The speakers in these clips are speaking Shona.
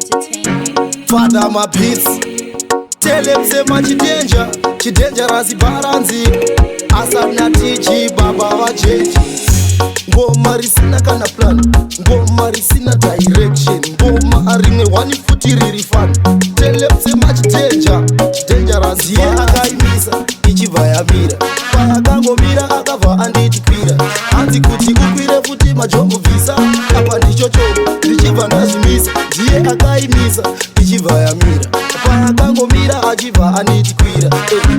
Entertainment. Father my beats. Tell him say my chidanger razibaranzi. Asabna tiji baba wa jeji. Ngoma risina kana plan, ngoma risina direction, ngoma arimwe wani futi riri fan. Tell him say my chidanger razibaranzi. Akaimisa ichiva yamira, pakangomira akava andichikwira. Anzi kuti ukwire futi majombo visa. Apa ndichocho ndichiva ndazvimisa. Ndiye akaimisa ichiva yamira, pakangomira achiva andichikwira.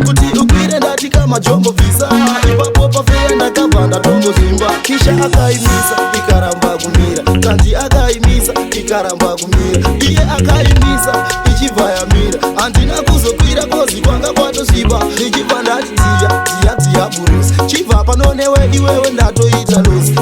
Kuti ukwire ndati kama jombo visa. Ipapo pafeya ndakabva ndatongozvimba. Kisha akaimisa ikaramba kumira, kanzi akaimisa ikaramba kumira. Iye akaimisa ichiva yamira, handina kuzokwira kozi kwanga kwatosviba. Ndichibva ndati dziya burusi, chibva pano newe iwewe ndatoita losi.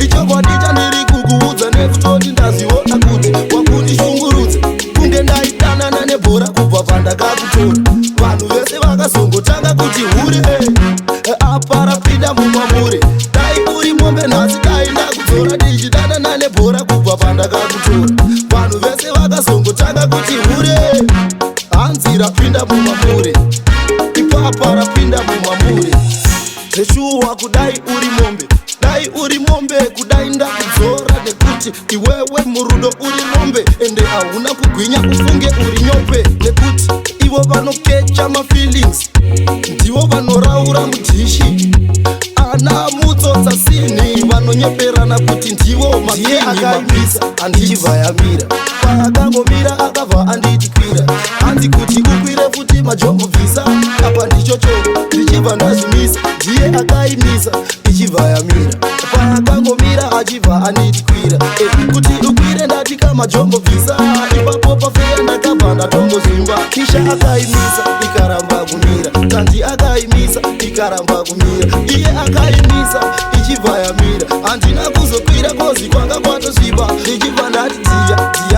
Ichokwadi chandiri kukuudza nekutoti ndaziona kuti wakundishungurudza. Kunge ndaidanana nebhora kubva pandakakutora. Vanhu vese vakazongotanga kuti hure aparapinda mumamure. Dai uri mombe nhasi dai ndakudzora ndichidanana nebhora kubva pandakakutora. Vanhu vese vakazongotanga kuti hure hanzi rapinda mumamure. Ipapa rapinda mumamure. Zveshuwa kudai uri mombe, dai uri mombe kudai ndakudzora. Nekuti iwewe murudo uri mombe, ende hauna kugwinya ufunge uri nyope. Nekuti ivo vanokecha mafeelings, ndivo vanoraura mudhishi. Ana mutsotsa sini vanonyeperana kuti ndivo makini. Akaimisa andichibva yamira, paakangomira akabva andichikwira. Hanzi kuti ukwire futi majombo visa. Apa ndichocho ndichibva ndazvimisa. Ndiye akaimisa ichibva yamira, paakangomira achibva andichikwira. Kuti ukwire ndati kama jombo visa. Ipapo pafeya ndakabva ndatongozvimba. Kisha akaimisa ikaramba kumira, kanzi akaimisa ikaramba kumira. Iye akaimisa ichibva yamira, handina kuzokwira kozi kwanga kwatosviba. Ndichibva ndati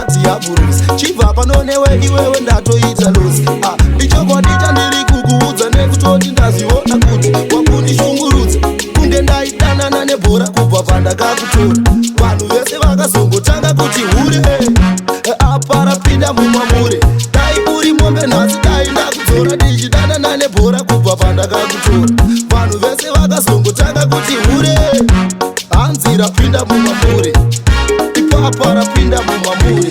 dziya burusi, chibva pano newe iwewe ndatoita losi. Ichokwadi chandiri kukuudza nekutoti ndaziona kuti wakundishungurudza. Kunge ndaidanana nebhora kubva pandakakutora. Vanhu vese vakazongotanga kuti hure aparapinda mumamure. Dai uri mombe nhasi dai ndakudzora ndichidanana nebhora kubva pandakakutora. Vanhu vese vakazongotanga kuti hure hanzi rapinda mumamure. Ipapa rapinda mumamure.